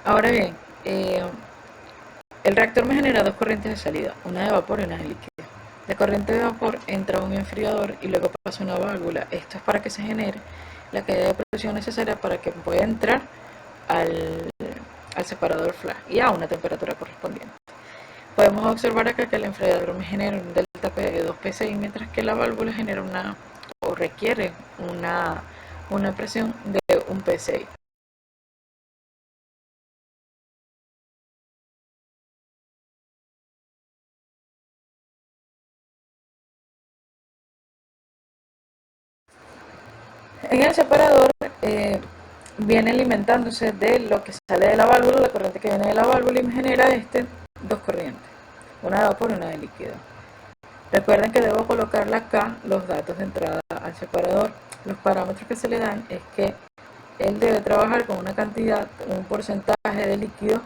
Ahora bien, el reactor me genera dos corrientes de salida, una de vapor y una de líquido. La corriente de vapor entra a un enfriador y luego pasa a una válvula. Esto es para que se genere la caída de presión necesaria para que pueda entrar al, al separador flash y a una temperatura correspondiente. Podemos observar acá que el enfriador me genera un delta P de 2 PSI, mientras que la válvula genera o requiere una presión de 1 PSI. En el separador viene alimentándose de lo que sale de la válvula, la corriente que viene de la válvula, y me genera dos corrientes, una de vapor y una de líquido. Recuerden que debo colocarle acá los datos de entrada al separador. Los parámetros que se le dan es que él debe trabajar con una cantidad, un porcentaje de líquido,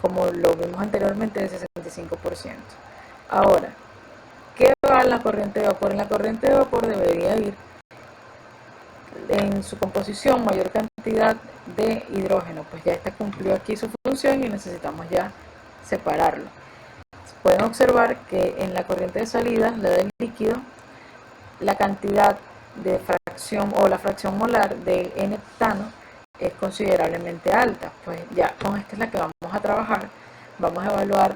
como lo vimos anteriormente, de 65%. Ahora, ¿qué va en la corriente de vapor? En la corriente de vapor debería ir en su composición mayor cantidad de hidrógeno, pues ya este cumplió aquí su función y necesitamos ya separarlo. Pueden observar que en la corriente de salida, la del líquido, la cantidad de fracción o la fracción molar de N-heptano es considerablemente alta. Pues ya con esta es la que vamos a trabajar. Vamos a evaluar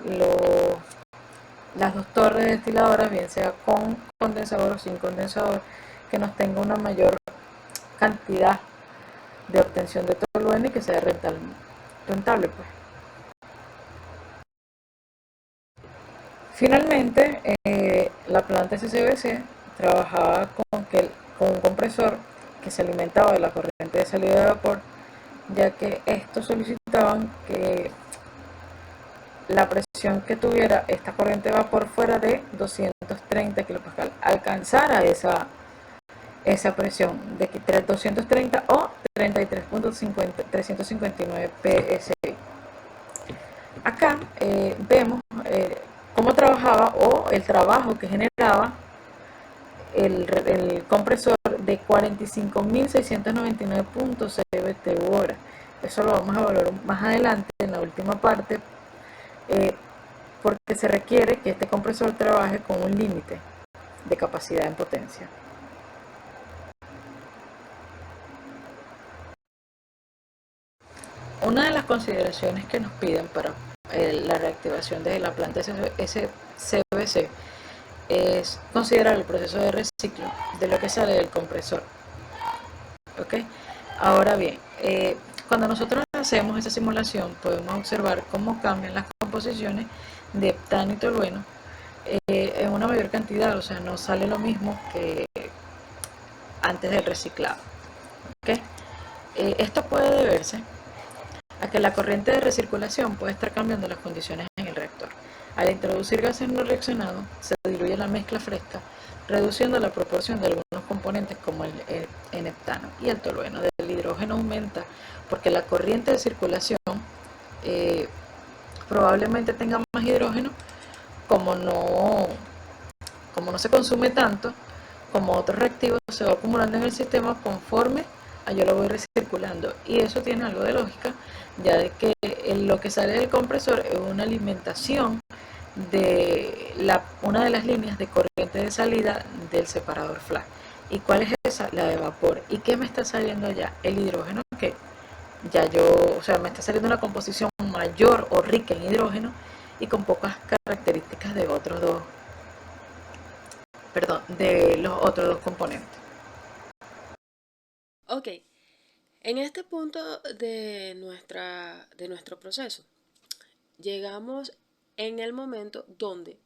las dos torres destiladoras, bien sea con condensador o sin condensador, que nos tenga una mayor cantidad de obtención de tolueno y que sea rentable pues. Finalmente, la planta SCBC trabajaba con un compresor que se alimentaba de la corriente de salida de vapor, ya que estos solicitaban que la presión que tuviera esta corriente de vapor fuera de 230 kPa, alcanzara esa presión de 230 o 33.359 PSI. Acá vemos cómo trabajaba o el trabajo que generaba el compresor de 45.699.6 BTU-hora. Eso lo vamos a evaluar más adelante en la última parte, eh, porque se requiere que este compresor trabaje con un límite de capacidad en potencia. Una de las consideraciones que nos piden para la reactivación de la planta SCBC es considerar el proceso de reciclo de lo que sale del compresor. ¿Okay? Ahora bien, cuando nosotros hacemos esa simulación podemos observar cómo cambian las composiciones de heptano y tolueno en una mayor cantidad, o sea, no sale lo mismo que antes del reciclado. ¿Okay? Esto puede deberse a que la corriente de recirculación puede estar cambiando las condiciones en el reactor. Al introducir gases no reaccionados, se diluye la mezcla fresca, reduciendo la proporción de algunos componentes como el N-heptano y el tolueno. El hidrógeno aumenta porque la corriente de circulación eh, probablemente tenga más hidrógeno, como no, como no se consume tanto, como otros reactivos se va acumulando en el sistema conforme yo lo voy recirculando, y eso tiene algo de lógica, ya de que lo que sale del compresor es una alimentación de una de las líneas de corriente de salida del separador flash. ¿Y cuál es esa? La de vapor. ¿Y qué me está saliendo ya? El hidrógeno, que ya o sea, me está saliendo una composición mayor o rica en hidrógeno y con pocas características de de los otros dos componentes. Ok, en este punto de nuestro proceso, llegamos en el momento donde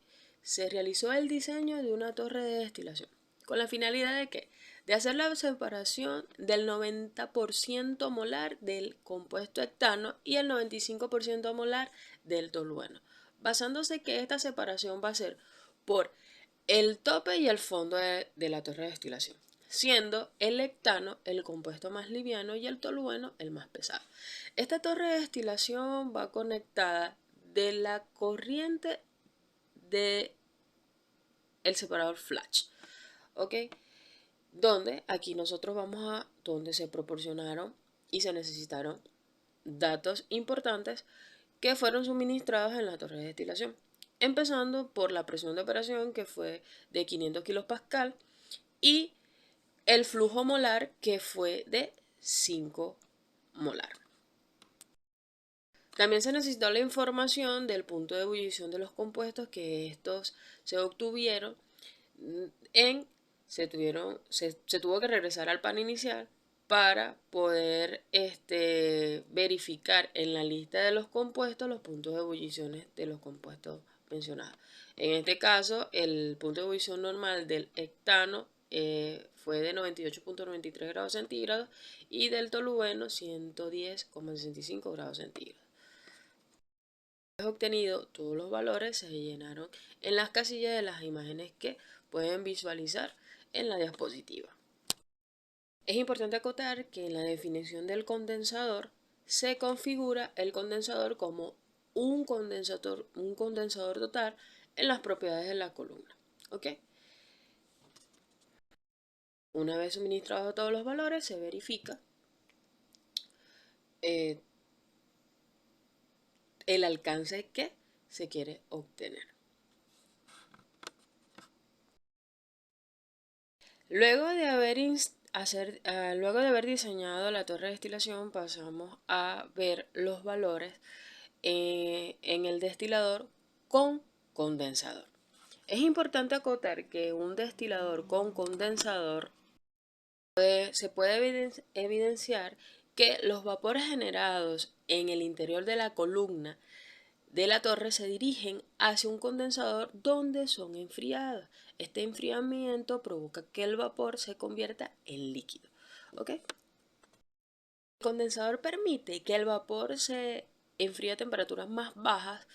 se realizó el diseño de una torre de destilación. ¿Con la finalidad de qué? De hacer la separación del 90% molar del compuesto hectano y el 95% molar del tolueno, basándose que esta separación va a ser por el tope y el fondo de la torre de destilación, siendo el hectano el compuesto más liviano y el tolueno el más pesado. Esta torre de destilación va conectada de la corriente del separador flash, ¿ok? Donde aquí nosotros vamos a donde se proporcionaron y se necesitaron datos importantes que fueron suministrados en la torre de destilación, empezando por la presión de operación, que fue de 500 kilopascal, y el flujo molar, que fue de 5 molar. También se necesitó la información del punto de ebullición de los compuestos, que estos se obtuvieron se tuvo que regresar al pan inicial para poder verificar en la lista de los compuestos los puntos de ebullición de los compuestos mencionados. En este caso, el punto de ebullición normal del hectano fue de 98.93 grados centígrados y del tolueno 110,65 grados centígrados. Obtenido, todos los valores se llenaron en las casillas de las imágenes que pueden visualizar en la diapositiva. Es importante acotar que en la definición del condensador se configura el condensador como un condensador total en las propiedades de la columna. ¿Ok? Una vez suministrados todos los valores, se verifica el alcance que se quiere obtener. Luego de haber diseñado la torre de destilación, pasamos a ver los valores en el destilador con condensador. Es importante acotar que un destilador con condensador se puede evidenciar que los vapores generados en el interior de la columna de la torre se dirigen hacia un condensador donde son enfriados. Este enfriamiento provoca que el vapor se convierta en líquido. ¿Ok? El condensador permite que el vapor se enfríe a temperaturas más bajas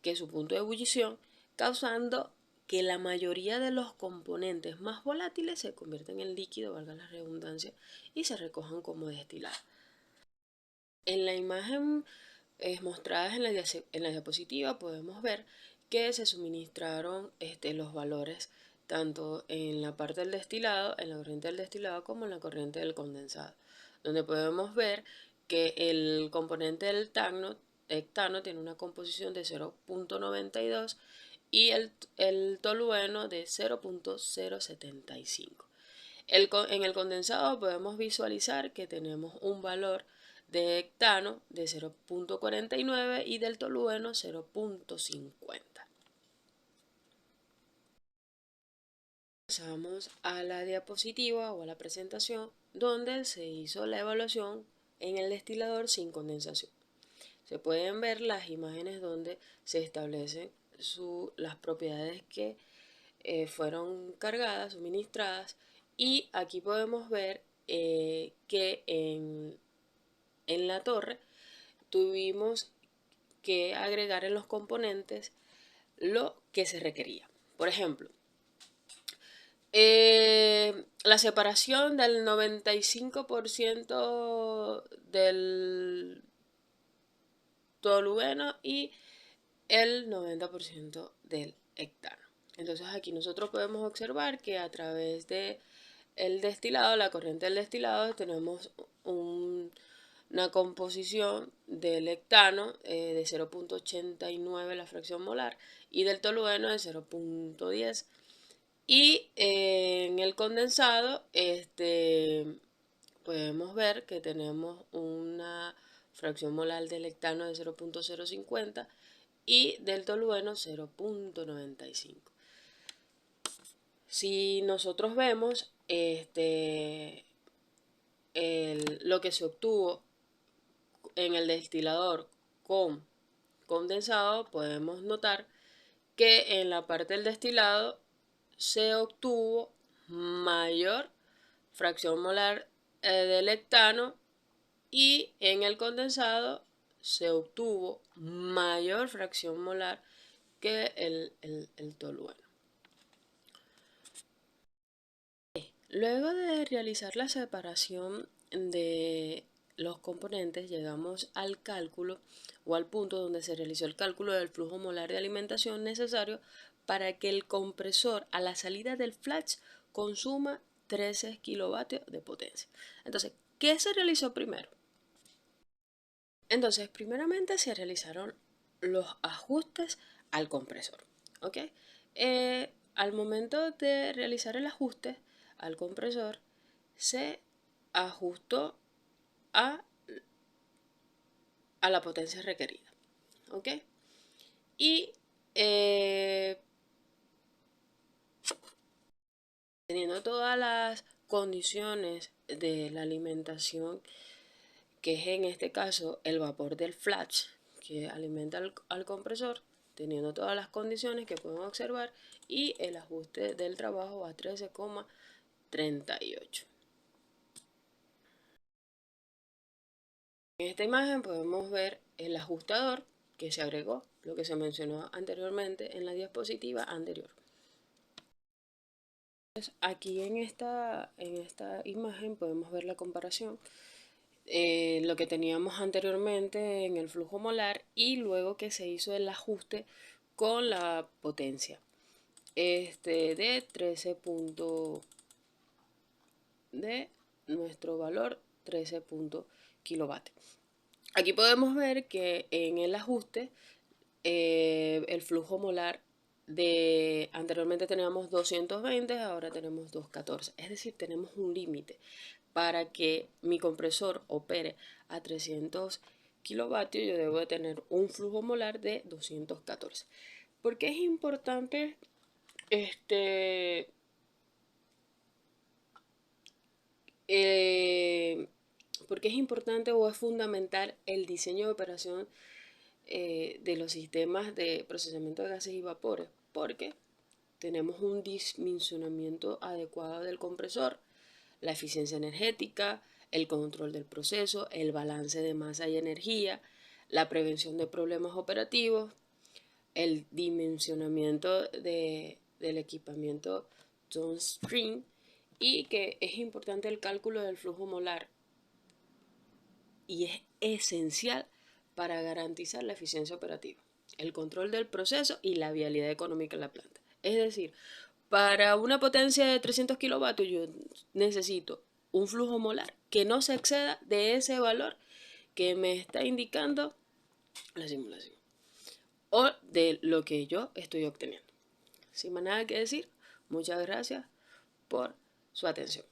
que su punto de ebullición, causando que la mayoría de los componentes más volátiles se convierten en líquido, valga la redundancia, y se recojan como destilado. En la imagen mostradas en la diapositiva podemos ver que se suministraron los valores tanto en la parte del destilado, en la corriente del destilado, como en la corriente del condensado, donde podemos ver que el componente del hectano tiene una composición de 0.92 y el tolueno de 0.075. En el condensado podemos visualizar que tenemos un valor de hectano de 0.49 y del tolueno 0.50. Pasamos a la diapositiva o a la presentación donde se hizo la evaluación en el destilador sin condensación. Se pueden ver las imágenes donde se establecen las propiedades que fueron cargadas, suministradas, y aquí podemos ver que en la torre tuvimos que agregar en los componentes lo que se requería. Por ejemplo, la separación del 95% del tolueno y el 90% del hectano. Entonces aquí nosotros podemos observar que a través de el destilado, la corriente del destilado, tenemos una composición del hectano de 0.89 la fracción molar y del tolueno de 0.10. Y en el condensado podemos ver que tenemos una fracción molar del hectano de 0.050 y del tolueno 0.95. Si nosotros vemos lo que se obtuvo en el destilador con condensado, podemos notar que en la parte del destilado se obtuvo mayor fracción molar del hectano y en el condensado se obtuvo mayor fracción molar que el tolueno. Luego de realizar la separación de los componentes, llegamos al cálculo o al punto donde se realizó el cálculo del flujo molar de alimentación necesario para que el compresor a la salida del flash consuma 13 kilovatios de potencia. Entonces, ¿qué se realizó primero? Entonces, primeramente se realizaron los ajustes al compresor, ¿ok? Al momento de realizar el ajuste al compresor, se ajustó a, a la potencia requerida, ¿ok? Y teniendo todas las condiciones de la alimentación, que es en este caso el vapor del flash que alimenta al compresor, teniendo todas las condiciones que pueden observar, y el ajuste del trabajo a 13,38. En esta imagen podemos ver el ajustador que se agregó, lo que se mencionó anteriormente en la diapositiva anterior. Aquí en esta imagen podemos ver la comparación, lo que teníamos anteriormente en el flujo molar y luego que se hizo el ajuste con la potencia de 13 de nuestro valor 13 kilovatios. Aquí podemos ver que en el ajuste el flujo molar de anteriormente teníamos 220, ahora tenemos 214, es decir, tenemos un límite para que mi compresor opere a 300 kilovatios. Yo debo de tener un flujo molar de 214. ¿Por qué es importante porque es importante o es fundamental el diseño de operación de los sistemas de procesamiento de gases y vapores? Porque tenemos un dimensionamiento adecuado del compresor, la eficiencia energética, el control del proceso, el balance de masa y energía, la prevención de problemas operativos, el dimensionamiento del equipamiento downstream, y que es importante el cálculo del flujo molar y es esencial para garantizar la eficiencia operativa, el control del proceso y la viabilidad económica en la planta. Es decir, para una potencia de 300 kilovatios yo necesito un flujo molar que no se exceda de ese valor que me está indicando la simulación o de lo que yo estoy obteniendo. Sin más nada que decir, muchas gracias por su atención.